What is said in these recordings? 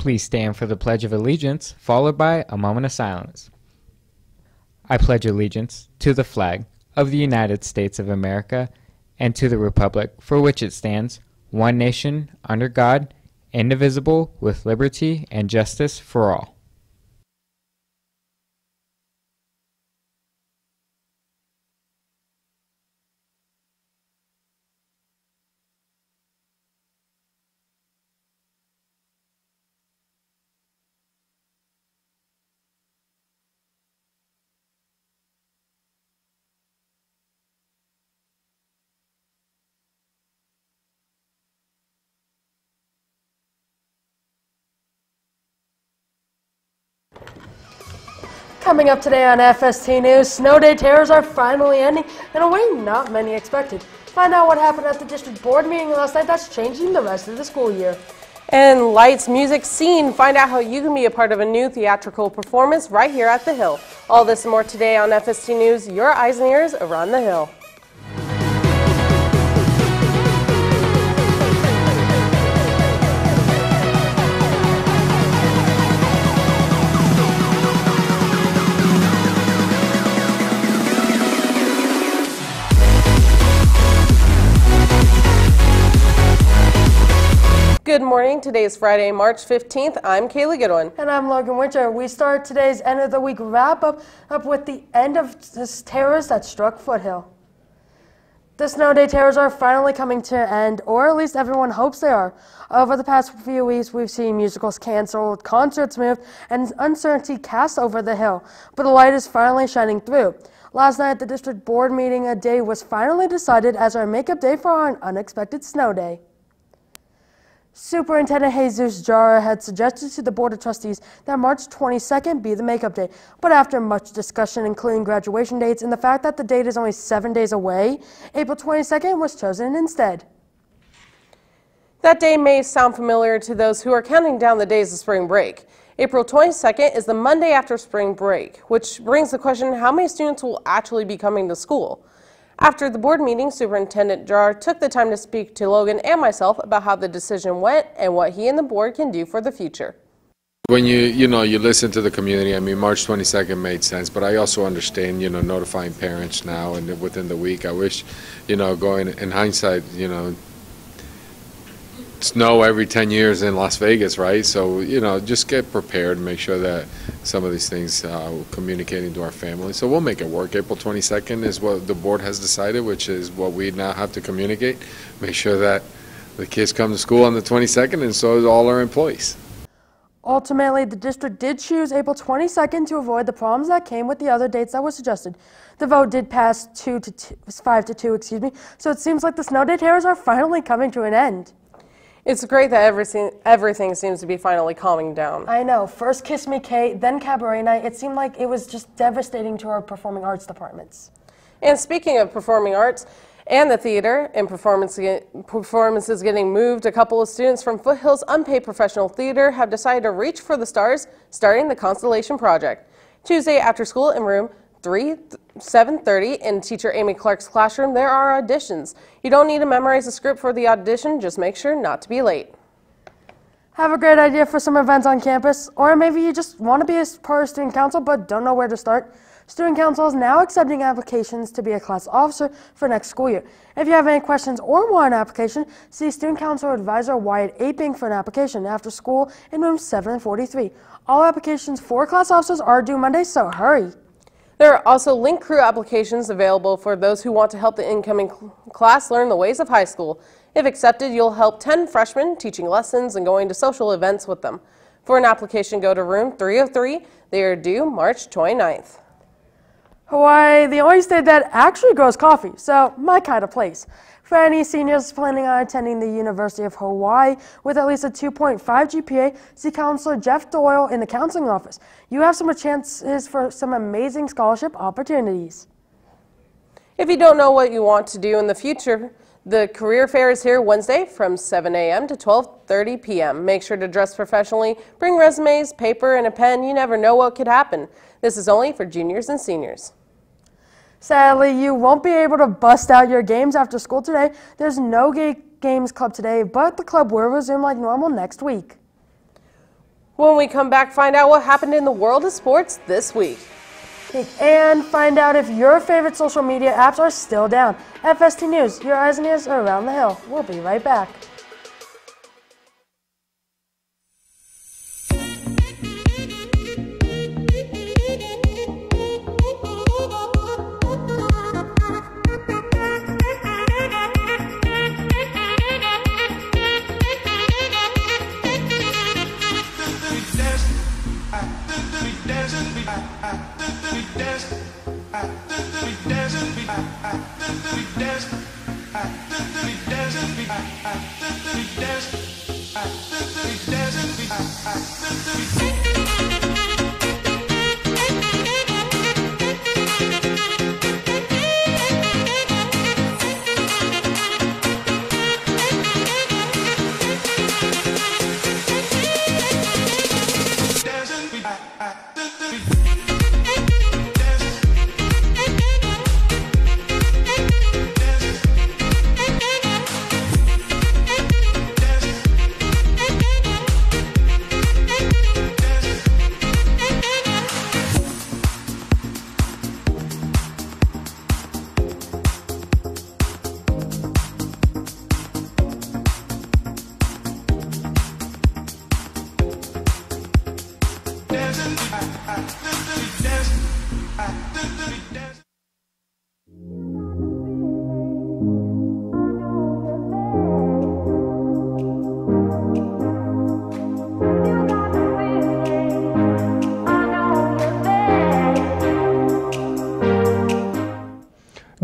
Please stand for the Pledge of Allegiance, followed by a moment of silence. I pledge allegiance to the flag of the United States of America and to the republic for which it stands, one nation, under God, indivisible, with liberty and justice for all. Coming up today on FST News, snow day terrors are finally ending in a way not many expected. Find out what happened at the district board meeting last night that's changing the rest of the school year. And Lights, Music, Scene, find out how you can be a part of a new theatrical performance right here at the Hill. All this and more today on FST News, your eyes and ears around the Hill. Good morning. Today is Friday, March 15th. I'm Kaylee Goodwin. And I'm Logan Winter. We start today's end of the week wrap up with the end of this terrors that struck Foothill. The snow day terrors are finally coming to an end, or at least everyone hopes they are. Over the past few weeks, we've seen musicals canceled, concerts moved, and uncertainty cast over the hill. But the light is finally shining through. Last night at the district board meeting, a day was finally decided as our makeup day for our unexpected snow day. Superintendent Jesus Jara had suggested to the Board of Trustees that March 22nd be the makeup day, but after much discussion, including graduation dates and the fact that the date is only 7 days away, April 22nd was chosen instead. That day may sound familiar to those who are counting down the days of spring break. April 22nd is the Monday after spring break, which brings the question, how many students will actually be coming to school? After the board meeting, Superintendent Jar took the time to speak to Logan and myself about how the decision went and what he and the board can do for the future. When you listen to the community, I mean, March 22nd made sense, but I also understand, notifying parents now and within the week. I wish, going in hindsight, snow every 10 years in Las Vegas, right? So, just get prepared and make sure that some of these things communicating to our family. So we'll make it work. April 22nd is what the board has decided, which is what we now have to communicate. Make sure that the kids come to school on the 22nd, and so do all our employees. Ultimately, the district did choose April 22nd to avoid the problems that came with the other dates that were suggested. The vote did pass 5 to 2, so it seems like the snow day terrors are finally coming to an end. It's great that everything seems to be finally calming down. I know. First Kiss Me Kate, then Cabaret Night. It seemed like it was just devastating to our performing arts departments. And speaking of performing arts and the theater and performances getting moved, a couple of students from Foothill's unpaid professional theater have decided to reach for the stars, starting the Constellation Project. Tuesday after school in room 7:30 in teacher Amy Clark's classroom, there are auditions. You don't need to memorize the script for the audition, just make sure not to be late. Have a great idea for some events on campus, or maybe you just want to be a part of student council but don't know where to start. Student council is now accepting applications to be a class officer for next school year. If you have any questions or want an application, see student council advisor Wyatt Aping for an application after school in room 743. All applications for class officers are due Monday, so hurry. There are also link crew applications available for those who want to help the incoming class learn the ways of high school. If accepted, you'll help 10 freshmen teaching lessons and going to social events with them. For an application, go to room 303. They are due March 29th. Hawaii, the only state that actually grows coffee, so my kind of place. For any seniors planning on attending the University of Hawaii with at least a 2.5 GPA, see Counselor Jeff Doyle in the counseling office. You have some chances for some amazing scholarship opportunities. If you don't know what you want to do in the future, the career fair is here Wednesday from 7 a.m. to 12:30 p.m. Make sure to dress professionally, bring resumes, paper, and a pen. You never know what could happen. This is only for juniors and seniors. Sadly, you won't be able to bust out your games after school today. There's no games club today, but the club will resume like normal next week. When we come back, find out what happened in the world of sports this week. And find out if your favorite social media apps are still down. FST News, your eyes and ears around the hill. We'll be right back.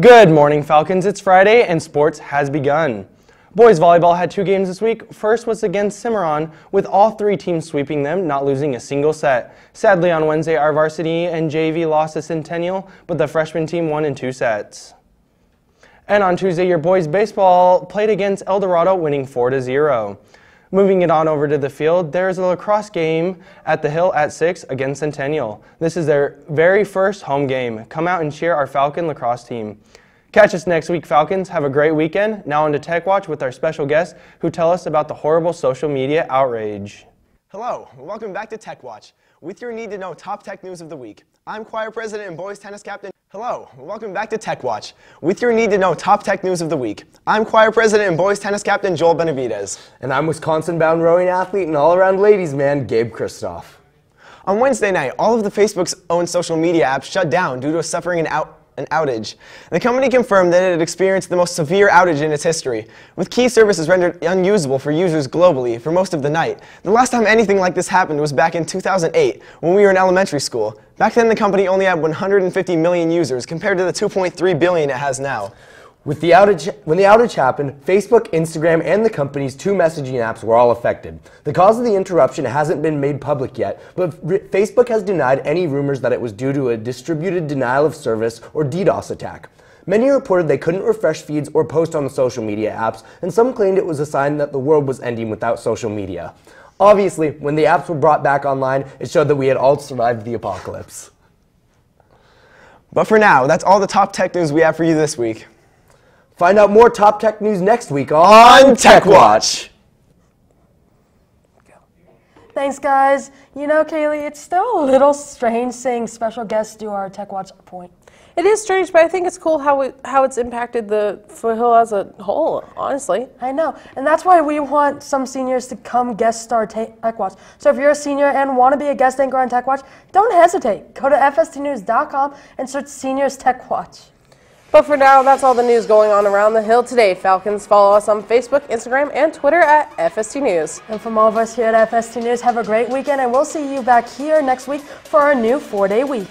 Good morning, Falcons. It's Friday and sports has begun. Boys volleyball had 2 games this week. First was against Cimarron, with all 3 teams sweeping them, not losing a single set. Sadly, on Wednesday, our varsity and JV lost to Centennial, but the freshman team won in 2 sets. And on Tuesday, your boys baseball played against El Dorado, winning 4-0. Moving it on over to the field, there's a lacrosse game at the Hill at 6 against Centennial. This is their very first home game. Come out and cheer our Falcon lacrosse team. Catch us next week, Falcons. Have a great weekend. Now on to Tech Watch with our special guests who tell us about the horrible social media outrage. Hello, and welcome back to Tech Watch with your need to know top tech news of the week. I'm choir president and boys tennis captain. Hello, and welcome back to Tech Watch with your need to know top tech news of the week. I'm choir president and boys tennis captain Joel Benavidez. And I'm Wisconsin-bound rowing athlete and all-around ladies man Gabe Kristoff. On Wednesday night, all of the Facebook's own social media apps shut down due to suffering an outage. The company confirmed that it had experienced the most severe outage in its history, with key services rendered unusable for users globally for most of the night. The last time anything like this happened was back in 2008, when we were in elementary school. Back then, the company only had 150 million users compared to the 2.3 billion it has now. When the outage happened, Facebook, Instagram, and the company's 2 messaging apps were all affected. The cause of the interruption hasn't been made public yet, but Facebook has denied any rumors that it was due to a distributed denial of service or DDoS attack. Many reported they couldn't refresh feeds or post on the social media apps, and some claimed it was a sign that the world was ending without social media. Obviously, when the apps were brought back online, it showed that we had all survived the apocalypse. But for now, that's all the top tech news we have for you this week. Find out more top tech news next week on Tech Watch. Thanks, guys. You know, Kaylee, it's still a little strange seeing special guests do our Tech Watch point. It is strange, but I think it's cool how it's impacted the Foothill as a whole, honestly. I know, and that's why we want some seniors to come guest star Tech Watch. So if you're a senior and want to be a guest anchor on Tech Watch, don't hesitate. Go to fstnews.com and search Seniors Tech Watch. But for now, that's all the news going on around the hill today. Falcons, follow us on Facebook, Instagram, and Twitter at FST News. And from all of us here at FST News, have a great weekend, and we'll see you back here next week for our new 4-day week.